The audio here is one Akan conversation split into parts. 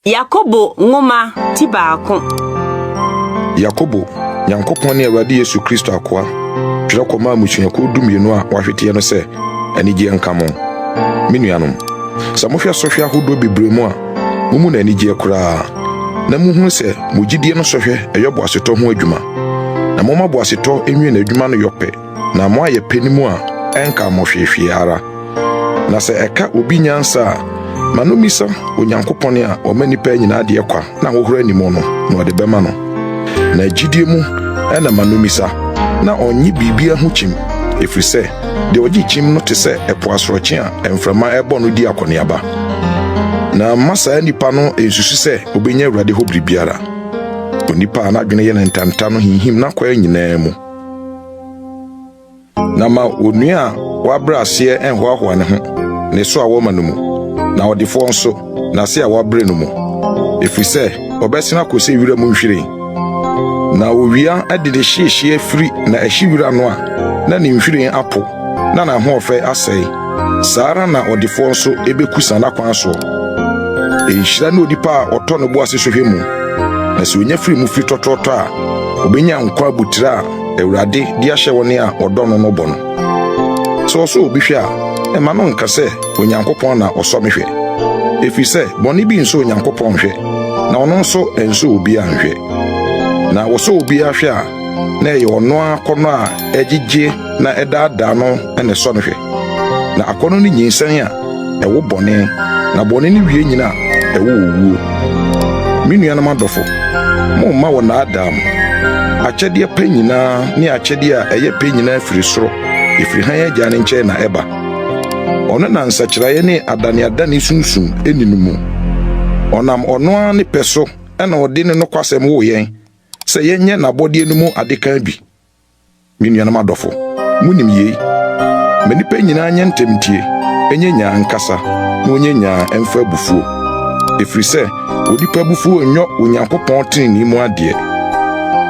Yakobo ngoma ti baako. Yakobo Nyankopɔn ne Awurade Yesu Kristo akoa twere kɔma musuako dumienu a wahwete no sɛ anigye nka mo. Me nuanom, sɛ mohwɛ sɔhwɛ ahodo bebremu a mumu na anigye koraa, na muhunu sɛ mogidie no sɔhwɛ ɛyɛ boasetɔ ho adwuma. Na moma boasetɔ enwie na adwuma no yɔpɛ, na mo ayɛ panimu a ɛnka mo hwehwe ara. Na sɛ ɛka obi nyansa a manomisa Onyankopɔn a ɔma nipa nyinaa de kwa na hohoro animu no na ɔde bɛma no. Na gidie mu ɛna manomisa na ɔnyi bibia ho kyim, ɛfiri sɛ de ɔgye kyim no te sɛ ɛpo asorɔkye a ɛmframa ɛbɔ no di akɔneaba. Na masa nipa no ensusu sɛ obenya Awurade hɔ biribiara. Onipa a n'adwene yɛ ntanta no hinhim na kwaa nyinaa mu. Na ma onua a wabra aseɛ ɛnhoahoa ne ho ne so a wɔma no mu, na ɔdefo nso na se a wabre no mu, ɛfiri sɛ ɔbɛsena kɔsɛ wira mu nhwiren. Na owia ade de hyehyɛ afiri na ahyi wira no a na ne nhwiren apo na na hoɔfɛ asɛe. Saara na ɔdefo nso ebekusa na kwan so. Ɛnhyira ne onipa a ɔtɔ no bo ase sohwɛ mu, na sɛ onya firi mu firi tɔtɔtɔ a obenya nkwa abutira a Awurade de ahyɛ wɔne a ɔdɔ no no bɔ no. Sɛ ɔsɔ obi hwɛ a ɛma no nka sɛ Onyankopɔn na ɔsɔ me hwɛ, ɛfiri sɛ bɔne bi nso Onyankopɔn hwɛ, na ɔno nso ɛnso obi anhwɛ. Na wɔsɔ obi ahwɛ a na ɛyɛ ɔno akɔnɔ a ɛgyegye na ɛdaadaa no ɛna ɛsɔ no hwɛ. Na akɔnɔ no nyinsɛn a ɛwo bɔne, na bɔne no wie nyina a ɛwo owuo. Me nuanom adɔfo, momma wɔ naadaa mo. Akyɛdeɛ pa nyinaa ne akyɛdeɛ a ɛyɛ pa nyinaa firi soro, ɛfiri han agya ne nkyɛn na ɛba. Ɔno na nsakyerɛeɛ ne adaneadane sunsum ɛni no mu. Ɔnam ɔno ara ne pɛ so ɛna ɔde ne nokwasɛm woo yɛn sɛ yɛnyɛ n'abɔdeɛ no mu adekan bi. Me nuanom adɔfo, munim yei. Ma nipa nyinaa nyɛ ntɛmtie, ɛnyɛ nyaa nkasa, na ɔnyɛ nyaa ɛmfa abufuo. Ɛfiri sɛ onipa abufuo nyɔ Onyankopɔn tenenee mu adeɛ.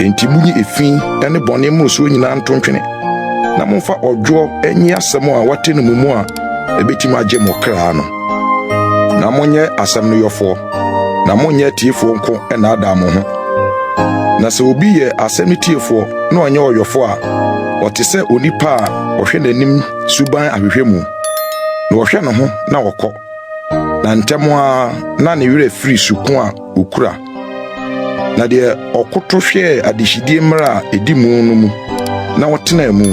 Enti munyi efi ɛne bɔne mmorosoɔ nyinaa nto ntwene, na momfa ɔdwoɔ ɛnye asɛm a wate no mu a ɛbɛtumi agye mo kraa no. Na monyɛ asɛm no yɔfoɔ, na monyɛ tiefoɔ nko ɛna ada mo ho. Na sɛ obi yɛ asɛm no tiefoɔ na ɔnyɛ ɔyɔfoɔ a ɔte sɛ onipa a ɔhwɛ n'anim suban ahwehwɛ mu, na ɔhwɛ no ho na ɔkɔ. Na ntɛm a na ne werɛ firi suko a okura. Na deɛ ɔkoto hwɛ adehyidie mmara a ɛdi mu no mu, na ɔtena mu,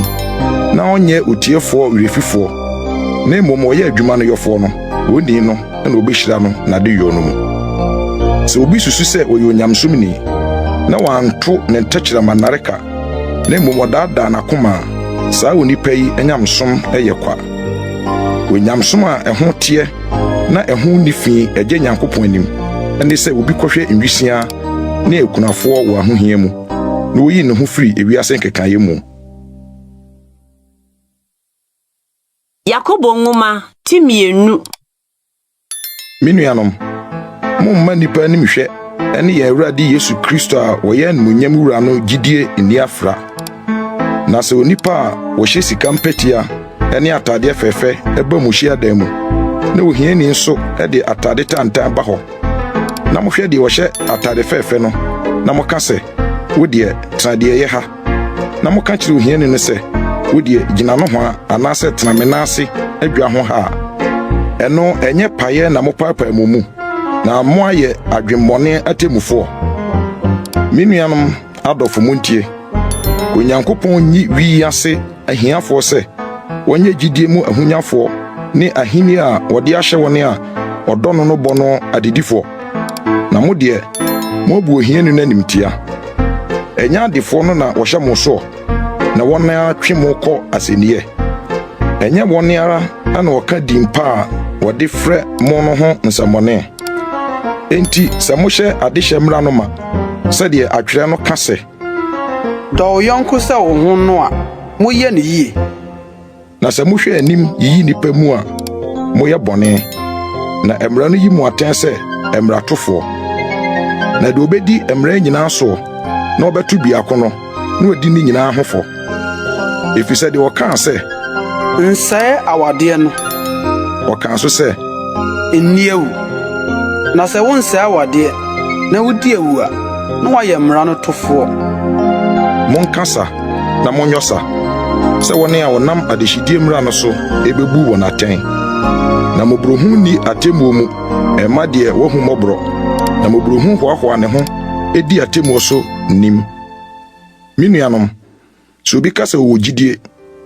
na ɔnyɛ otiefoɔ werɛfifoɔ, na mmom ɔyɛ adwuma no yɔfoɔ no, ɔni no na ɔbɛhyira no n'ade yɔ no mu. Sɛ obi susu sɛ ɔyɛ onyamsomni, na wanto ne ntɛkyerɛma nnareka, na mmom ɔdaadaa n'akoma a, saa onipa yi anyamsom ɛyɛ kwa. Onyamsom a ɛho teɛ na ɛho nni fi ɛgye Nyankopɔn anim ɛne sɛ obi kɔhwɛ nwisia ne akunafoɔ wɔ ahohia mu, na oyi ne ho firi ewiase nkekaeɛ mu. Yakobo ngoma ti mienu. Me nuanom, momma nipa anim hwɛ ɛne yɛn Awurade Yesu Kristo a wɔyɛ animuonyam wura no gyidie nni afra. Na sɛ onipa a wɔhyɛ sika mpatia ɛne atadeɛ fɛfɛ ɛba mu hyiadan mu, na ohiani nso ɛde atade tantan ba hɔ, na mohwɛ deɛ wɔhyɛ atade fɛfɛ no, na moka sɛ wo deɛ tena deɛ ɛyɛ ha, na moka kyerɛ ohiani no sɛ wo deɛ gyina no ho a anaasɛ tena me naase adwa ho ha a, ɛno ɛnyɛ payɛ na mopaapaa mu, na mo ayɛ adwemmɔne atemmufoɔ. Me nuanom adɔfo mu ntie, Onyankopɔn nyi wiase ahiafoɔ sɛ wɔnyɛ gyidie mu ahunyafoɔ ne ahenni a wɔde ahyɛ wɔne a ɔdɔ no no bɔ no adedifoɔ. Na mo deɛ moabu ohiani no animtia. Ɛnyɛ adefoɔ no na wɔhyɛ mo soɔ, na wɔn ara twe mo kɔ asɛnniɛ. Ɛnyɛ wɔn ara na wɔka din pa a wɔde frɛ mo no ho nsɛmmɔne. Enti sɛ mohyɛ adehyɛ mmara no ma, sɛdeɛ atwerɛ no ka sɛ, dɔ wo yɔnko sɛ wo ho no a, moyɛ no yie. Na sɛ mohwɛ anim yiyi nipa mu a, moyɛ bɔne. Na mmara no yi mu atɛn sɛ mmaratofoɔ. Na deɛ obedi mmara nyinaa so na ɔbɛto biako no, na ɔdi ne nyinaa ho fɔ. Ɛfiri sɛ deɛ ɔkaa sɛ, nsɛe awadeɛ no, ɔkaa so sɛ, nni awu. Na sɛ wonsɛ awade na wudi ewu a na wayɛ mmara no tofoɔ. Monkasa na monyosa sɛ wɔne a wɔnam adehyidie mmara no so ebebu wɔn atɛn. Na mobrohu ni atemmuo mu ɛma deɛ wahu mmɔborɔ. Na mobrohu hoahoa ne ho edi atemmuo so nim. Me nuanom, sɛ obi ka sɛ ɔwɔ gyidie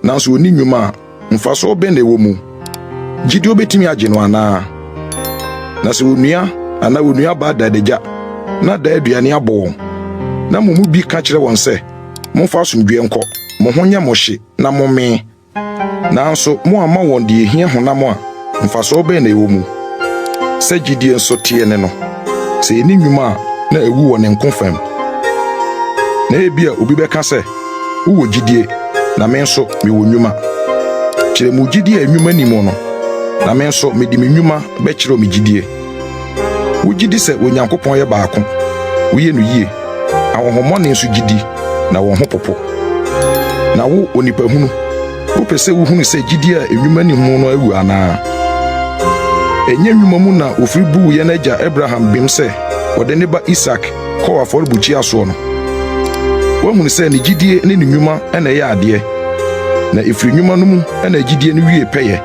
nanso ɔni nnwuma a mfaso bɛn na ɛwɔ mu. Gyidie obetumi agye no anaa? Na sɛ onua anaa onua ba dadagya na da aduane abɔ wɔn na mo mu bi ka kyerɛ wɔn sɛ momfa asomdwie nkɔ, mo ho nyɛ mo hye na momee. Nanso mo ama wɔn de ehia honam a mfaso bɛn na ɛwɔ mu. Sɛ gyidie nso teɛ ne no, sɛ ɛni nnwuma a na ɛwu wɔ ne nko fam. Na ebia obi bɛka sɛ wowɔ gyidie na me nso mewɔ nnwuma. Kyerɛ mu gyidie a nnwuma ni mu no, na me nso mede me nnwuma bɛkyerɛ me gyidie. Wo gyidi sɛ Onyankopɔn yɛ baako, woyɛ no yie, ahohommɔne nso gyidi na wɔn ho popo. Na wo onipahunu, wopɛ sɛ wohunu sɛ gyidi a nnwuma ni mu no awu anaa? Ɛnyɛ nnwuma mu na ofiri buu yɛn agya Abraham bim sɛ wɔde ne ba Isak kɔɔ afɔrebukyia soɔ no. Wahunu sɛ ne gyidie ne ne nnwuma ɛna ɛyɛ adeɛ, na efiri nnwuma no mu ɛna gyidie no wie pɛyɛ.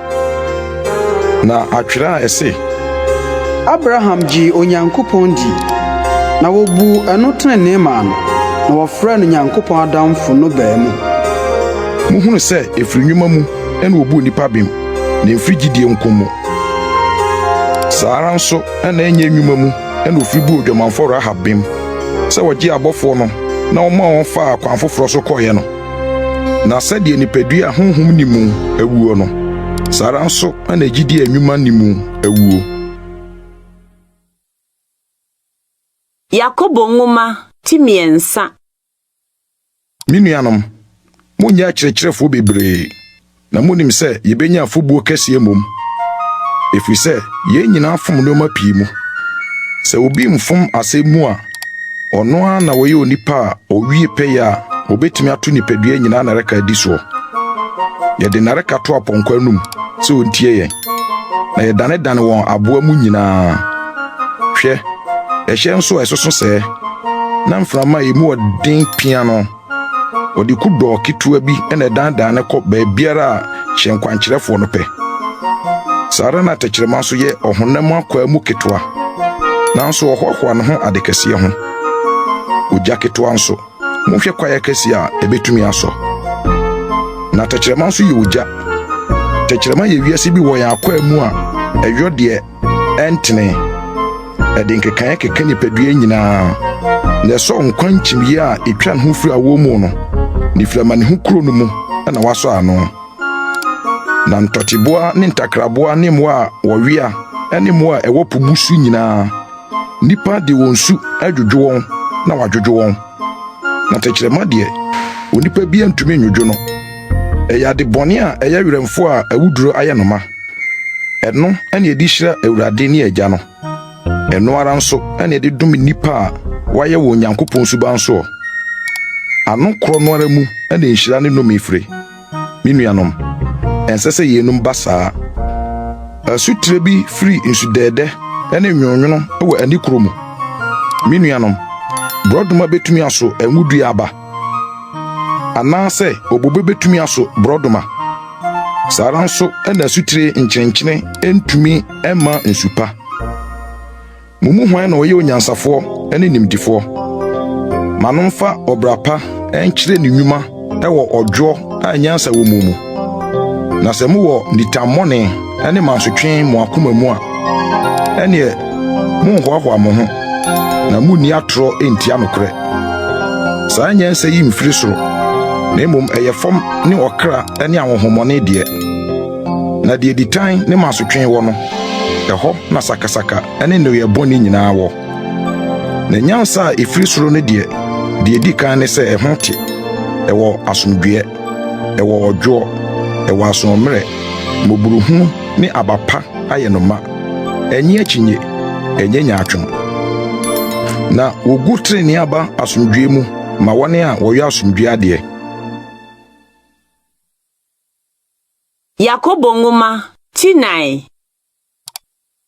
Na atwerɛ a ɛse Abraham gye Onyankopɔn di, na wobu ɛno tenenee maa no, na wɔfrɛ no Nyankopɔn adamfo no baa mu. Muhunu sɛ efiri nnwuma mu ɛna wobu nipa bem, na efiri gyidie nko mu. Saa ara nso ɛna ɛnyɛ nnwuma mu ɛna ofiri bu odwamanfo Rahab bem, sɛ wɔgye abɔfoɔ no na wɔma wɔn faa kwan foforɔ so kɔɔeɛ no. Na sɛdeɛ nipadua a honhom ni mu awuo no, saa ara nso ɛna gyidie a nnwuma ni mu awuo. Yakobo nwoma ti mmiɛnsa. Me nuanom, monyɛ akyerɛkyerɛfoɔ bebree, na monim sɛ yɛbɛnya afɔbuo kɛseɛ mmom. Ɛfiri sɛ yɛn nyinaa fom nneɛma pii mu. Sɛ obi mfom asɛm mu a, ɔno ara na wɔyɛ onipa a ɔwie pɛyɛ a obetumi ato nipadua nyinaa nareka adi soɔ. Yɛde nareka to apɔnkɔ anum sɛ ontie yɛn, na yɛdane wɔn aboa mu nyinaa. Hwɛ, ɛhyɛ nso a ɛsoso sɛɛ, na mframa a emu ɔden pia no, wɔde kudɔɔ ketewa bi ɛna ɛdanedane kɔ baabiara a hyɛnkwankyerɛfoɔ no pɛ. Saa ara na atɛkyerɛma nso yɛ ɔhonam akwaa mu ketewa, nanso ɔhoahoa ne ho ade kɛseɛ ho. Ogya ketewa nso, mohwɛ kwaeɛ kɛseɛ a ɛbɛtumi asɔ. Na atɛkyerɛma nso yɛ ogya. Atɛkyerɛma yɛ wiase bi wɔ yɛn akwaa mu a ɛyɔ deɛ ɛntene. Ɛde nkekaeɛ keka nipadua nyinaa, na ɛsɔ nkwa nkyimyɛ a ɛtwa ne ho firi awɔ mu no, ne firi amane ho kuro no mu ɛna wasɔ ano. Na ntɔteboa ne ntakraboa ne mmoa a wɔwea ɛne mmoa a ɛwɔ po mu su nyinaa, nnipa de wɔn su adwodwo wɔn na wadwodwo wɔn. Na atɛkyerɛma deɛ onipa bi antumi nnwodwo no, ɛyɛ ade bɔne a ɛyɛ werɛmfo a awuduro ayɛ no ma. Ɛno ɛne yɛde hyira Awurade ne Agya no. Ɛno ara nso ɛne yɛde dom nnipa a wɔayɛ wɔ Onyankopɔn suban soɔ. Ano korɔ no ara mu ɛne nhyira ne nnome firi. Me nuanom, ɛnsɛ sɛ yɛnum ba saa. Asutire bi firi nsudɛɛdɛ ɛne nwonwono wɔ ani koro mu. Me nuanom, borɔdoma betumi aso angudua aba, anaasɛ obobe betumi aso borɔdoma. Saa ara nso ɛna asutire nkyenenkyene entumi ɛma nsupa. Mumu hwan na ɔyɛ onyansafoɔ ɛne nimdifoɔ. Ma no mfa ɔbrapa ɛnkyerɛ ne nnwuma ɛwɔ ɔdwoɔ a nyansa wɔ mu mu. Na sɛ mowɔ nitammɔne ɛne mansotwe mo akoma mu a, ɛneɛ monhoahoa mo ho, na munni atorɔ ɛntia nokorɛ. Saa nyansa yi mfiri soro, na mmom ɛyɛ fam ne ɔkra ɛne ahohommɔne deɛ. Na deɛ ditan ne mansotwe wɔ no, ɛhɔ na sakasaka ɛne nneyɛ bɔne nyinaa wɔ. Na nyansa a ɛfiri soro no deɛ di kan ne sɛ ɛho te, ɛwɔ asomdwoeɛ, ɛwɔ ɔdwoɔ, ɛwɔ asommerɛ, mmɔborɔhunu ne abapa ayɛ no ma. Ɛnyɛ akyinye, ɛnyɛ nyaatwom. Na wogu trenee aba asomdwoeɛ mu ma wɔne a wɔyɛ asomdwoeɛ adeɛ. Yakobo nwoma ti 9.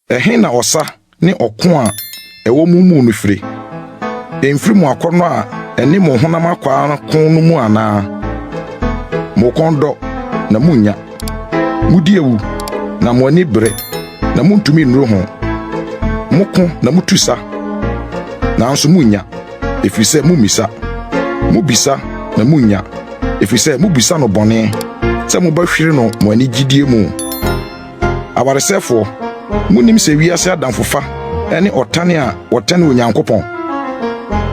Ɛhe na ɔsa ne ɔko a ɛwɔ mu no firi emfiri mu akɔnɔ a ɛne mo honam akwa kon no mu ana mo kɔndɔ na munya mudi ewu na mo ani bere na muntumi nnuro ho moko na mutusa nanso munya efisɛ mumisa mubisa na munya efisɛ mubisa no bɔne sɛ mobahwire no mo ani gidie mu abaresɛfo munim sɛ wiase adamfofa ɛne ɔtane a wɔtane Onyankopɔn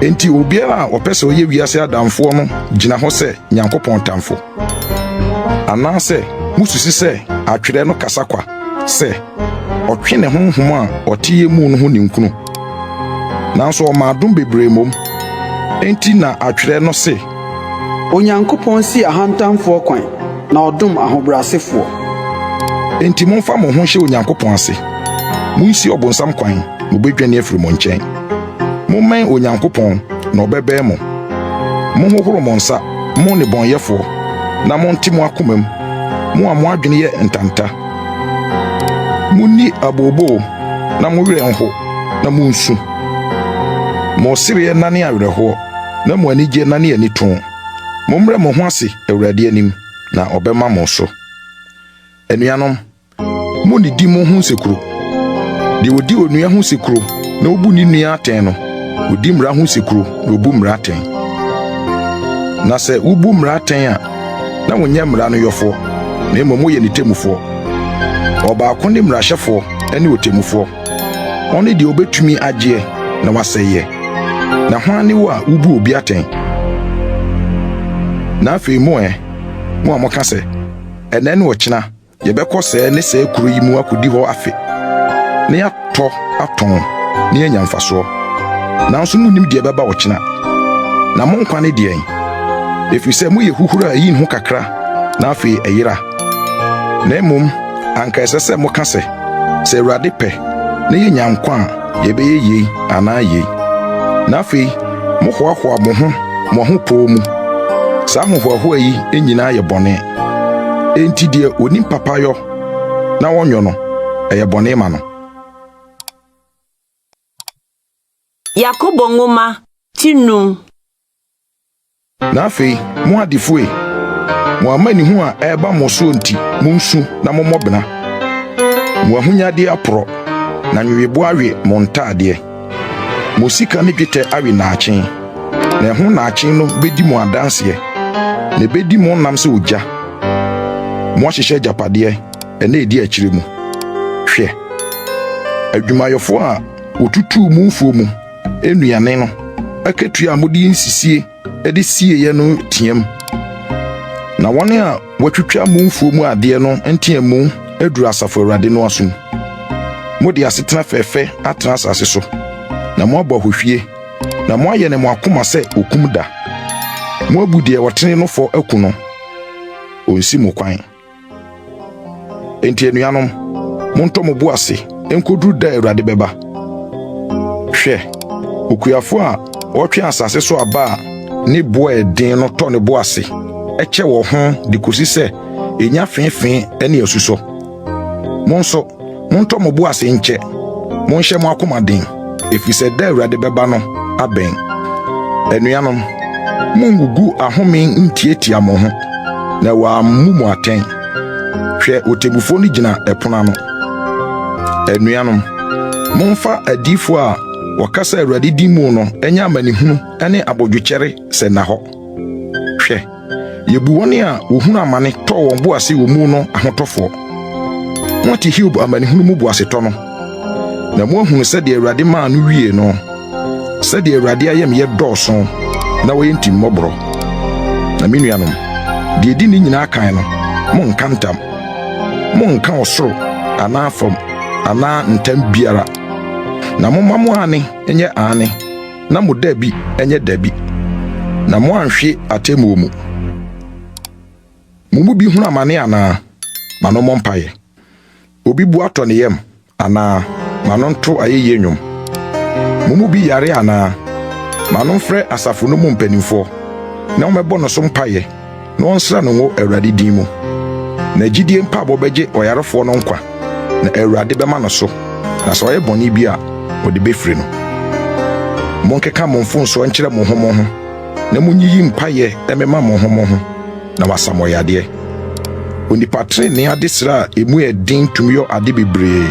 enti obiara a ɔpɛ sɛ ɔyɛ wiase adamfo no gyina hɔ sɛ Nyankopɔn tamfo anaasɛ mususi sɛ atwerɛ no kasa kwa sɛ ɔtwe ne honhom a ɔte mu no ho ninkunu nanso ɔma adom bebree mom enti na atwerɛ no se Onyankopɔn si ahantamfoɔ kwan na ɔdom ahobrasefoɔ enti momfa mo ho hyɛ Onyankopɔn ase munsi ɔbonsam kwan mobedwane afiri mo nkyɛn momman Onyankopɔn na ɔbɛbɛɛ mo monhohoro mo nsa mo ne bɔnyɛfoɔ na monte mo akomam mo a mo adwene yɛ ntanta munni abobo na mo werɛ nho na monsu mo siriɛ nane awerɛhoɔ na mo anigye nane anitɔn mommrɛ mo ho ase Awurade anim na ɔbɛma mo so anuanom mo ne di mo ho sekuro de odi onua ho sekuro na obu ni nua atɛn no odi mmara ho sekuro na obu mmara atɛn na sɛ ubu mmara atɛn a na wonyɛ mmara no yɔfoɔ na mmom yɛ ne temufoɔ ɔbaako ne mmarahyɛfoɔ ne otemufoɔ ɔne deɛ obetumi agyeɛ na wasɛyɛ na hwan ne wo a ubu obi atɛn na afei mo a moka sɛ ɛnɛ ne ɔkyena yɛbɛkɔ sɛ ne sɛ kuro yi mu akodi hɔ afe ne yɛatɔ atɔn ne yɛnya mfasoɔ nanso munim deɛ bɛba ɔkyena na mo nkwa ne deɛ ɛfiri sɛ moyɛ huhuru a ɛyi ne ho kakra na afei ɛyera na mmom anka ɛsɛ sɛ moka sɛ Awurade pɛ na yɛnya nkwa a yɛbɛyɛ yei anaa yei na afei mohoahoa mo ho pɔw mu saa hohoahoa yi nyinaa yɛ bɔne enti deɛ onim papayɔ na wɔnyɔ no ɛyɛ bɔne ma no Yakobo nwoma tinum na afei mo adefoe mo amani hu a ɛba mo so nti monsu na mommɔbena mo ahunyade aporɔ na nwewebo awe mo ntaadeɛ mo sika ne dwetɛ awe naakyen na ɛho naakyen no bedi mo adanseɛ na bedi mo nam sɛ ogya mo ahyehyɛ japadeɛ ɛna edi akyire mu hwɛ adwumayɛfo a otutu mu mfuo mu enuane no aketua modi nsisie de sieyɛ no tiam na wɔne a wɔtwitwa mu mfuo mu adeɛ no ntiam mu aduru Asafo Awurade no asom mo de asetena fɛfɛ atena asase so na mo abɔ ahohwie na mo ayɛ ne mo akoma sɛ okum da mo abu deɛ wɔtene no fɔ aku no onsi mo kwan enti anuanom montɔ mo bo ase enkoduru da Awurade bɛba hwɛ okuyafo a wɔtwe asase so aba a ne bo ɛden no tɔ ne bo ase ɛkyɛ wɔ ho de kosi sɛ enya fɛfɛ ɛne asusɔ monso montɔ mo bo ase nkyɛ monhyɛ mo akoma den efiri sɛ da Awurade bɛba no abɛn anuanom mongugu ahome ntietia mo ho na wɔammu mo atɛn hwɛ otebufo no gyina ɛpono ano anuanom momfa adifo a wɔkasa Awurade di mu no ɛnya amanihunu ɛne abodwokyɛre sɛ na hɔ hwɛ yebu wɔne a wohunu amane tɔ wɔn bo ase wɔ mu no ahotɔfoɔ wɔte Hiob amanihunu mu bo ase tɔ no na moahunu sɛdeɛ Awurade maa no wie no sɛdeɛ Awurade ayɛm yɛ dɔɔso na wɔyɛ ntimmɔborɔ na me nuanom deɛ di ne nyinaa kan no monka ntam monka ɔsoro anaa fam anaa ntam biara na momma mo ane ɛnyɛ ane na mo dabi ɛnyɛ dabi na mo anhwe atemmuo mu mo mu bi hunu amane anaa ma no mpaeɛ obi bu atɔ ne yam anaa ma no nto ayɛyie nnwom mo mu bi yare anaa ma no mfrɛ asafo no mu mpanimfoɔ na wɔmɛbɔ no so mpaeɛ na wɔnsra no ngo Awurade din mu na gyidie mpaabɔ bɛgye ɔyarefoɔ no nkwa na Awurade bɛma no so na sɛ ɔyɛ bɔne bi a odi befiri no monkeka mo mfonso nkyere mo homo ho na munyiyi mpaye emema mo homo ho na wasamoyade onipa trene adesra emu edin tumyo ade bebre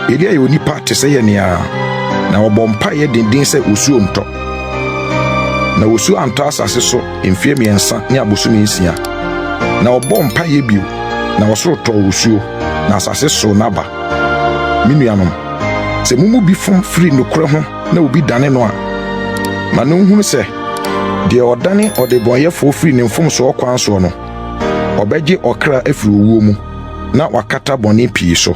elia ye onipa tese ye nea na obompaye dindin se osuo nto na osuo anto asase so emfie miensa ne abosumi nsia na obompaye bio na osoro to osuo na asase so naba minuanom se mumu bi fom free nokure ho na obi dane no a ma no hunu se de odane odebonyefo free ne mfom so okwan so no obegye okra afiri owuo mu na wakata bone pii so